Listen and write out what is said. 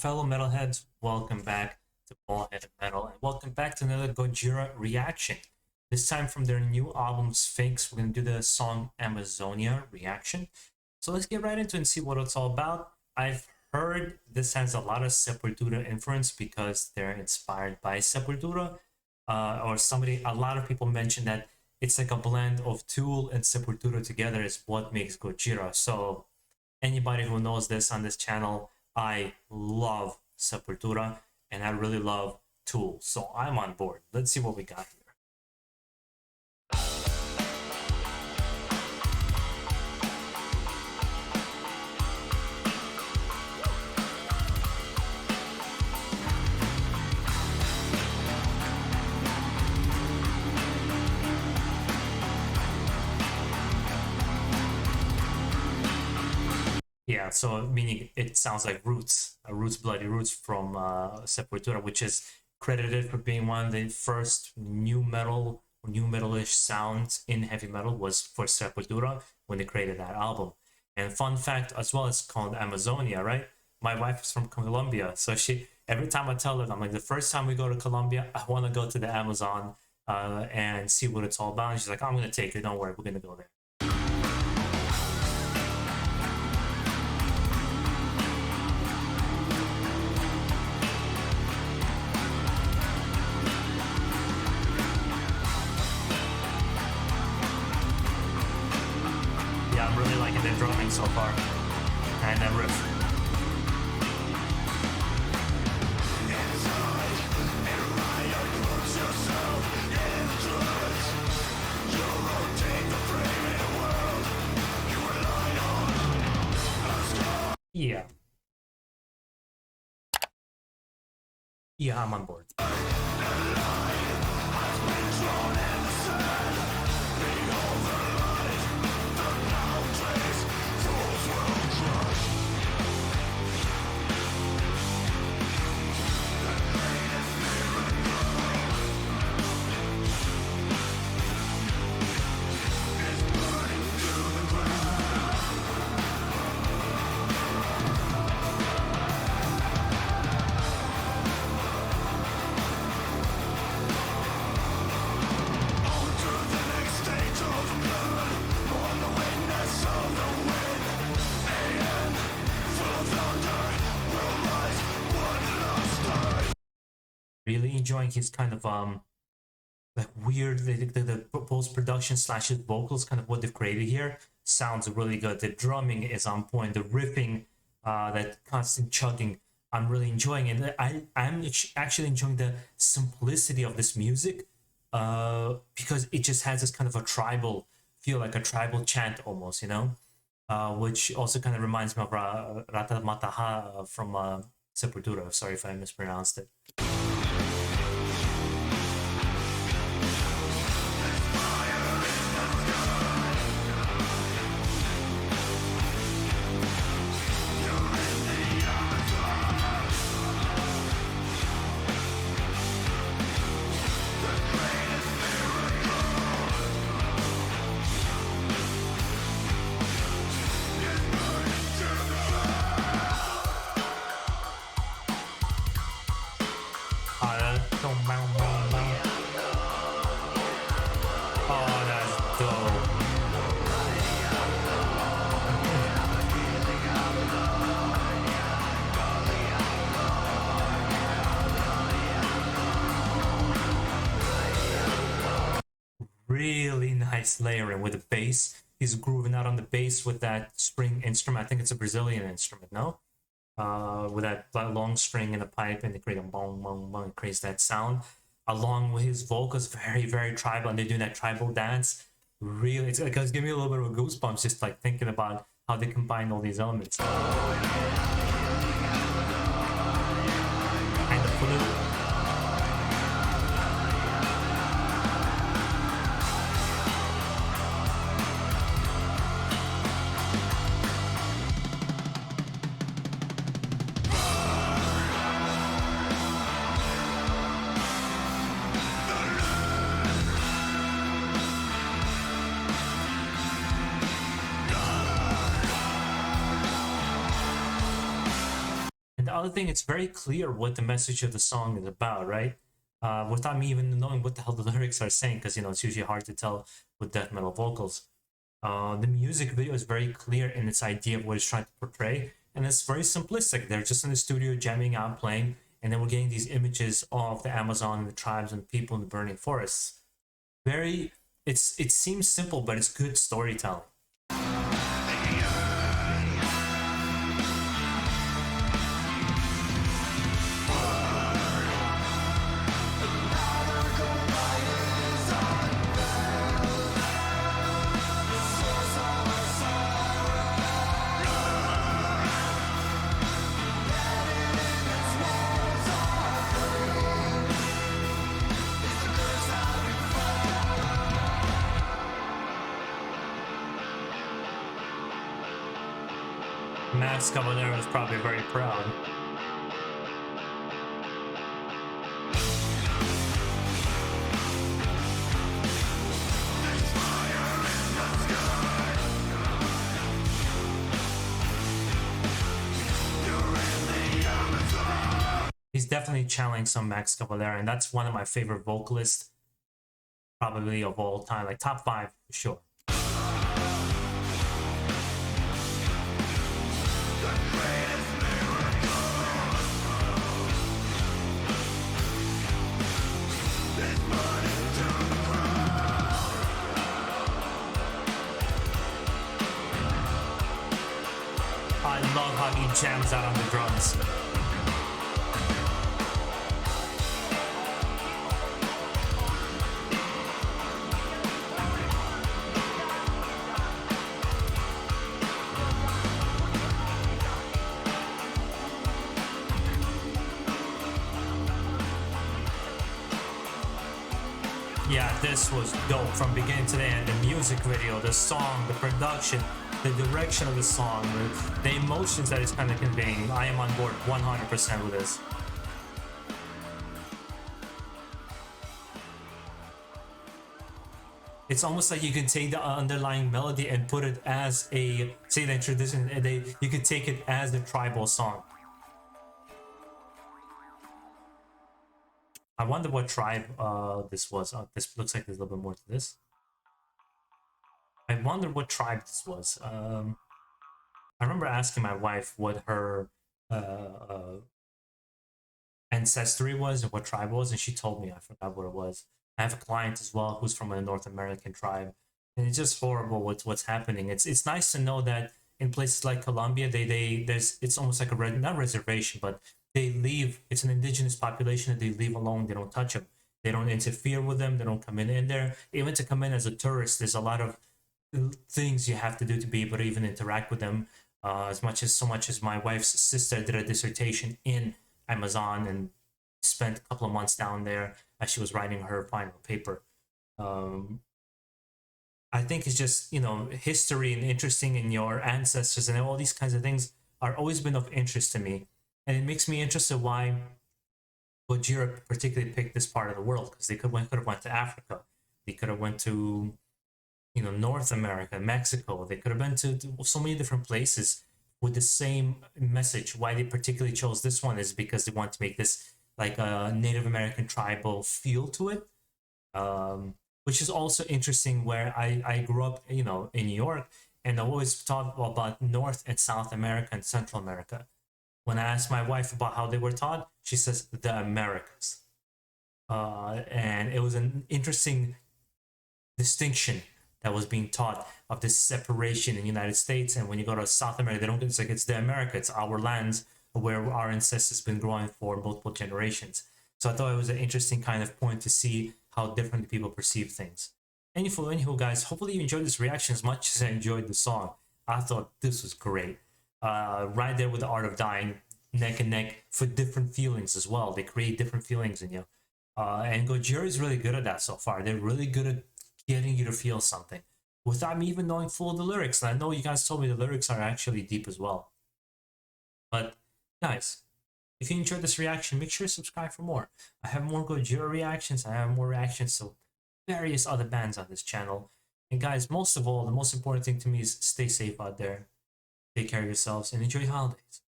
fellow metalheads, welcome back to BaldHeaded Metal, and welcome back to another Gojira reaction. This time from their new album Sphinx, we're going to do the song Amazonia reaction. So let's get right into it and see what it's all about. I've heard this has a lot of Sepultura influence because they're inspired by Sepultura, a lot of people mentioned that it's like a blend of Tool and Sepultura together is what makes Gojira. So anybody who knows this on this channel, I love Sepultura and I really love Tool, so I'm on board. Let's see what we got here. Yeah, so meaning it sounds like Roots, Bloody Roots from Sepultura, which is credited for being one of the first new metal-ish sounds in heavy metal was for Sepultura when they created that album. And fun fact as well, it's called Amazonia, right? My wife is from Colombia, so every time I tell her, I'm like, the first time we go to Colombia, I want to go to the Amazon and see what it's all about. And she's like, I'm gonna take you, don't worry, we're gonna go there. I'm really liking the drumming so far, and that riff. Yeah. Yeah, I'm on board. Really enjoying his kind of like weird the post-production slash his vocals, kind of what they've created here sounds really good. The drumming is on point, the riffing, that constant chugging, I'm really enjoying it. I'm actually enjoying the simplicity of this music because it just has this kind of a tribal feel, like a tribal chant almost, you know, which also kind of reminds me of Rata Mataha from Sepultura. Sorry if I mispronounced it. Oh, that's dope. Really nice layering with the bass. He's grooving out on the bass with that string instrument. I think it's a Brazilian instrument, no? With that long string and a pipe, and they create a bong bong bong. It creates that sound along with his vocals, very tribal, and they're doing that tribal dance. Really, it's giving me a little bit of a goosebumps just like thinking about how they combine all these elements. And the flute. another thing, it's very clear what the message of the song is about, right? Without me even knowing what the hell the lyrics are saying, because it's usually hard to tell with death metal vocals. The music video is very clear in its idea of what it's trying to portray, and it's very simplistic. They're just in the studio jamming out, playing, and then we're getting these images of the Amazon and the tribes and people in the burning forests. It seems simple, but it's good storytelling. Max Cavalera is probably very proud. He's definitely channeling some Max Cavalera, and that's one of my favorite vocalists, probably of all time, like top 5 for sure. I love how he jams out on the drums. Yeah, this was dope from beginning to the end. The music video, the song, the production, the direction of the song, the emotions that it's kind of conveying. I am on board 100% with this. It's almost like you can take the underlying melody and put it as a, say, the tradition, you could take it as the tribal song. I wonder what tribe this was. This looks like there's a little bit more to this. I wonder what tribe this was. I remember asking my wife what her ancestry was and what tribe it was, and she told me. I forgot what it was. I have a client as well who's from a North American tribe, and it's just horrible what's happening. It's nice to know that in places like Colombia, it's almost like a not reservation, but they leave. It's an indigenous population that they leave alone. They don't touch them. They don't interfere with them. They don't come in there. Even to come in as a tourist, there's a lot of things you have to do to be able to even interact with them. So much as my wife's sister did a dissertation in Amazon and spent a couple of months down there as she was writing her final paper. I think it's just, history and interesting in your ancestors and all these kinds of things are always been of interest to me. And it makes me interested why Gojira particularly picked this part of the world, because they could have went to Africa. They could have went to, North America, Mexico. They could have been to so many different places with the same message. Why they particularly chose this one is because they want to make this like a Native American tribal feel to it, which is also interesting. Where I grew up, in New York, and I always talk about North and South America and Central America. When I asked my wife about how they were taught, she says the Americas, and it was an interesting distinction that was being taught of this separation in the United States. And when you go to South America, they don't get, it's like it's the America, it's our lands where our ancestors been growing for multiple generations. So I thought it was an interesting kind of point to see how differently people perceive things. Anywho, guys, hopefully you enjoyed this reaction as much as I enjoyed the song. I thought this was great. Right there with the Art of Dying, neck and neck for different feelings as well. They create different feelings in you. And Gojira is really good at that so far. They're really good at getting you to feel something without me even knowing full of the lyrics. And I know you guys told me the lyrics are actually deep as well. But guys, if you enjoyed this reaction, make sure to subscribe for more. I have more Gojira reactions. I have more reactions to various other bands on this channel. And guys, most of all, the most important thing to me is stay safe out there. Take care of yourselves and enjoy holidays.